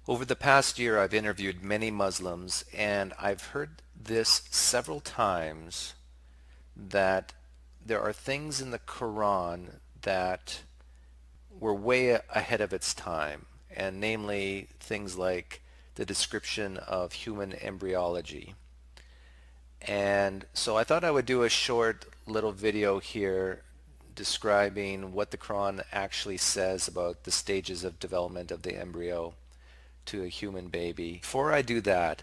Over the past year, I've interviewed many Muslims, and I've heard this several times that there are things in the Quran that were way ahead of its time, and namely things like the description of human embryology. And so I thought I would do a short little video here describing what the Quran actually says about the stages of development of the embryo to a human baby. Before I do that,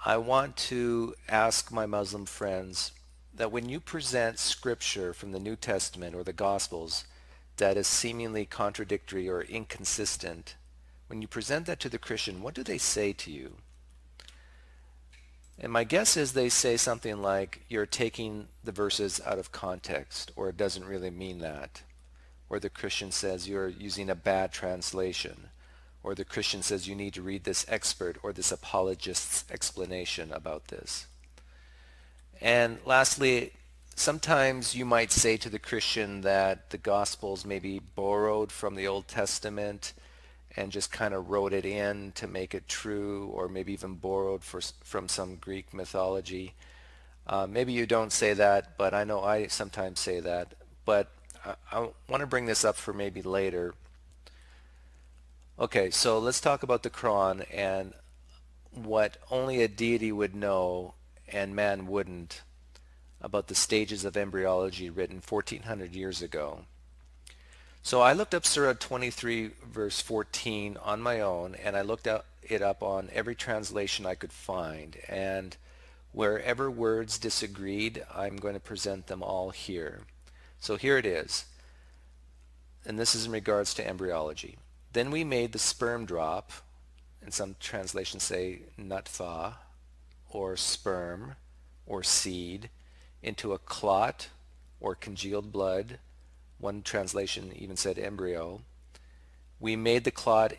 I want to ask my Muslim friends that when you present scripture from the New Testament or the Gospels that is seemingly contradictory or inconsistent, when you present that to the Christian, what do they say to you? And my guess is they say something like, you're taking the verses out of context, or it doesn't really mean that. Or the Christian says you're using a bad translation. Or the Christian says you need to read this expert or this apologist's explanation about this. And lastly, sometimes you might say to the Christian that the Gospels may be borrowed from the Old Testament and just kind of wrote it in to make it true, or maybe even borrowed from some Greek mythology. Maybe you don't say that, but I know I sometimes say that. But I want to bring this up for maybe later. Okay, so let's talk about the Quran and what only a deity would know and man wouldn't about the stages of embryology written 1400 years ago. So I looked up Surah 23 verse 14 on my own, and I looked it up on every translation I could find, and wherever words disagreed, I'm going to present them all here. So here it is, and this is in regards to embryology. Then we made the sperm drop, and some translations say nutfa, or sperm, or seed, into a clot or congealed blood. One translation even said embryo. We made the clot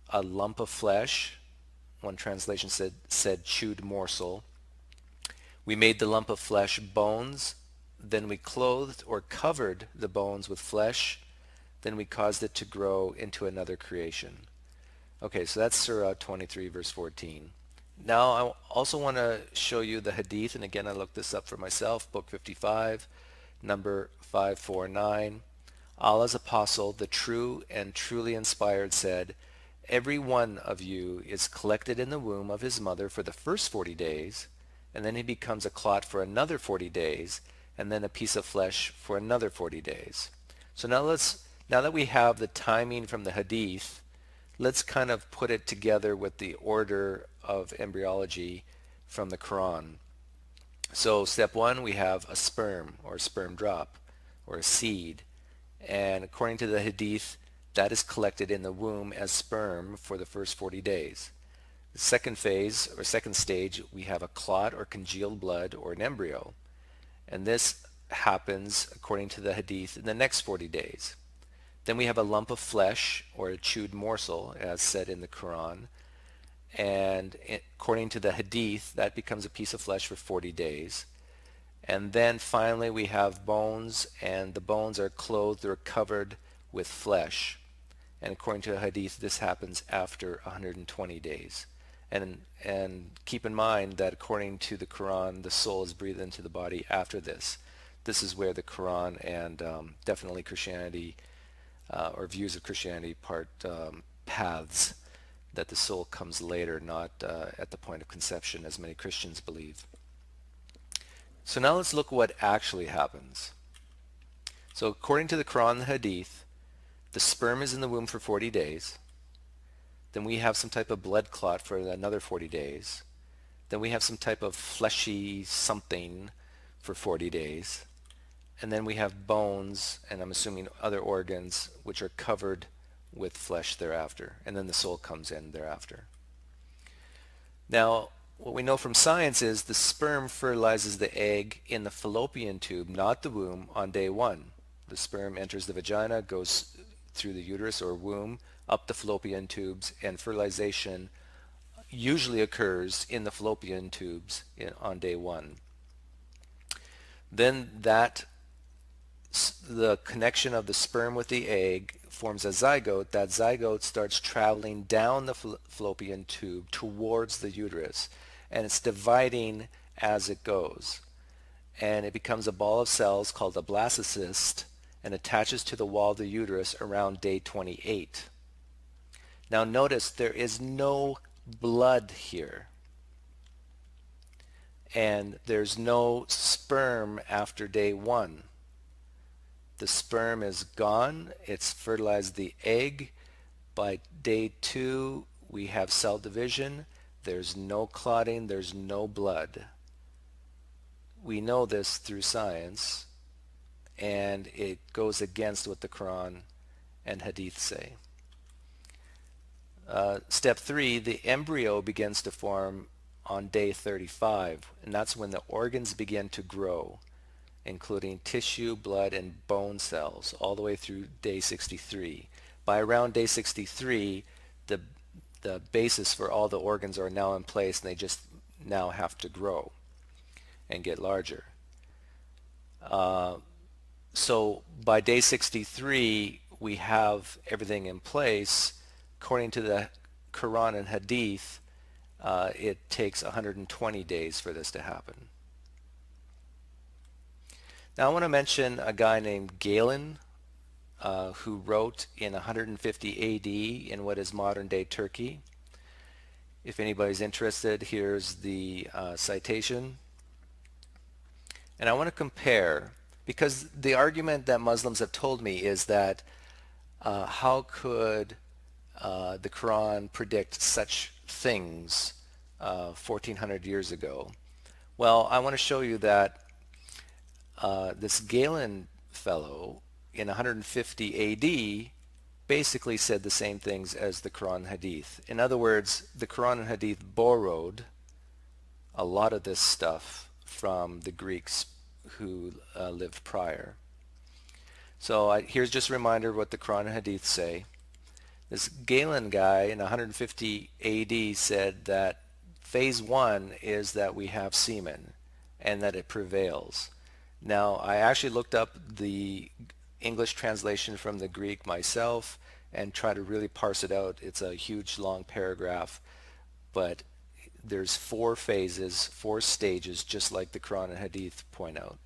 a lump of flesh. One translation said chewed morsel. We made the lump of flesh bones. Then we clothed or covered the bones with flesh. Then we caused it to grow into another creation. Okay, so that's Surah 23 verse 14. Now I also want to show you the Hadith, and again I looked this up for myself, book 55, number 549. Allah's apostle, the true and truly inspired, said, every one of you is collected in the womb of his mother for the first 40 days, and then he becomes a clot for another 40 days, and then a piece of flesh for another 40 days. So now that we have the timing from the Hadith, let's kind of put it together with the order of embryology from the Quran. So step one, we have a sperm or a sperm drop or a seed. And according to the Hadith, that is collected in the womb as sperm for the first 40 days. The second phase or second stage, we have a clot or congealed blood or an embryo. And this happens, according to the Hadith, in the next 40 days. Then we have a lump of flesh or a chewed morsel, as said in the Quran. And according to the Hadith, that becomes a piece of flesh for 40 days. And then finally we have bones, and the bones are clothed or covered with flesh. And according to the Hadith, this happens after 120 days. And keep in mind that according to the Quran, the soul is breathed into the body after this. This is where the Quran and definitely Christianity or views of Christianity part paths, that the soul comes later, not at the point of conception, as many Christians believe. So now let's look what actually happens. So according to the Quran and the Hadith, the sperm is in the womb for 40 days. Then we have some type of blood clot for another 40 days. Then we have some type of fleshy something for 40 days. And then we have bones, and I'm assuming other organs, which are covered with flesh thereafter. And then the soul comes in thereafter. Now, what we know from science is the sperm fertilizes the egg in the fallopian tube, not the womb, on day one. The sperm enters the vagina, goes through the uterus or womb, up the fallopian tubes, and fertilization usually occurs in the fallopian tubes on day one. Then the connection of the sperm with the egg forms a zygote. That zygote starts traveling down the fallopian tube towards the uterus, and it's dividing as it goes. And it becomes a ball of cells called a blastocyst and attaches to the wall of the uterus around day 28. Now notice there is no blood here, and there's no sperm after day 1. The sperm is gone, it's fertilized the egg. By day 2 we have cell division, there's no clotting, there's no blood. We know this through science, and it goes against what the Quran and Hadith say. Step 3, the embryo begins to form on day 35, and that's when the organs begin to grow, including tissue, blood, and bone cells, all the way through day 63. By around day 63, the basis for all the organs are now in place, and they just now have to grow and get larger. So by day 63, we have everything in place. According to the Quran and Hadith, it takes 120 days for this to happen. Now I want to mention a guy named Galen, who wrote in 150 AD in what is modern day Turkey. If anybody's interested, here's the citation. And I want to compare, because the argument that Muslims have told me is that how could the Quran predict such things 1400 years ago? Well, I want to show you that this Galen fellow in 150 AD basically said the same things as the Quran and Hadith. In other words, the Quran and Hadith borrowed a lot of this stuff from the Greeks who lived prior. So here's just a reminder of what the Quran and Hadith say. This Galen guy in 150 AD said that phase 1 is that we have semen and that it prevails. Now, I actually looked up the English translation from the Greek myself and tried to really parse it out. It's a huge long paragraph, but there's 4 phases, 4 stages, just like the Quran and Hadith point out.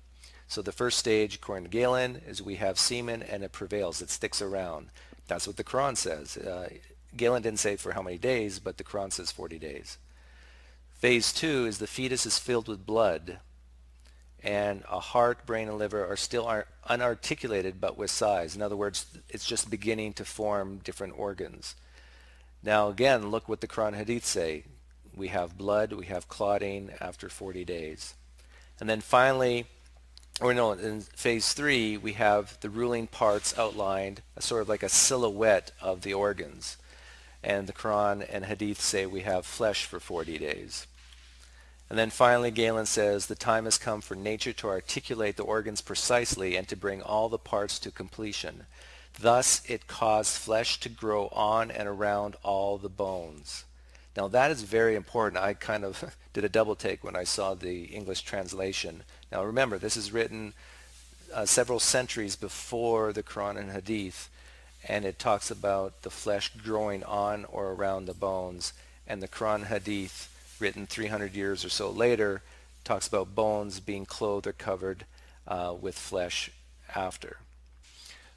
So the first stage, according to Galen, is we have semen and it prevails, it sticks around. That's what the Quran says. Galen didn't say for how many days, but the Quran says 40 days. Phase 2 is the fetus is filled with blood, and a heart, brain, and liver are still unarticulated but with size. In other words, it's just beginning to form different organs. Now again, look what the Quran and Hadith say. We have blood, we have clotting after 40 days. And then finally, in phase 3, we have the ruling parts outlined, sort of like a silhouette of the organs. And the Quran and Hadith say we have flesh for 40 days. And then finally, Galen says, the time has come for nature to articulate the organs precisely and to bring all the parts to completion. Thus, it caused flesh to grow on and around all the bones. Now that is very important. I kind of did a double take when I saw the English translation. Now remember, this is written several centuries before the Quran and Hadith, and it talks about the flesh growing on or around the bones. And the Quran and Hadith, written 300 years or so later, talks about bones being clothed or covered with flesh after.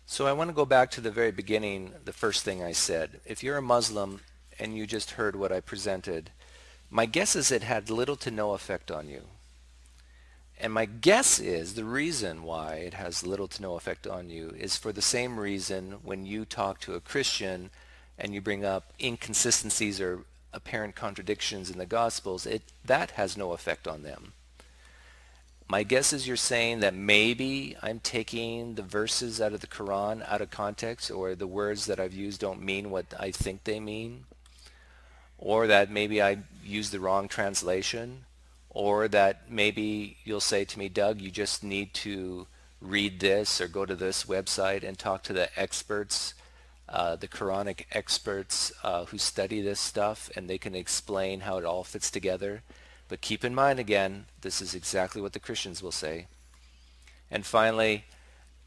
So I want to go back to the very beginning, the first thing I said. If you're a Muslim and you just heard what I presented, my guess is it had little to no effect on you. And my guess is the reason why it has little to no effect on you is for the same reason when you talk to a Christian and you bring up inconsistencies or apparent contradictions in the Gospels, that has no effect on them. My guess is you're saying that maybe I'm taking the verses out of the Quran out of context, or the words that I've used don't mean what I think they mean, or that maybe I used the wrong translation, or that maybe you'll say to me, Doug, you just need to read this or go to this website and talk to the experts, the Quranic experts who study this stuff, and they can explain how it all fits together. But keep in mind again, this is exactly what the Christians will say. And finally,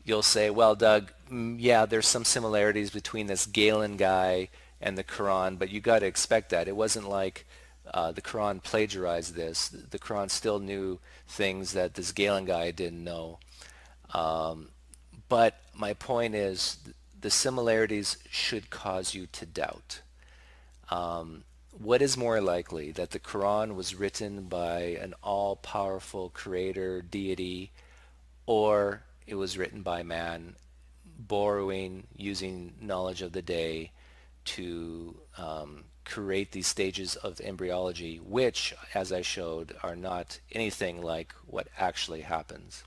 you'll say, well, Doug, yeah, there's some similarities between this Galen guy and the Quran, but you got to expect that. It wasn't like the Quran plagiarized this. The Quran still knew things that this Galen guy didn't know. Um, but my point is, the similarities should cause you to doubt. What is more likely, that the Quran was written by an all-powerful creator deity, or it was written by man, borrowing, using knowledge of the day to create these stages of embryology, which, as I showed, are not anything like what actually happens?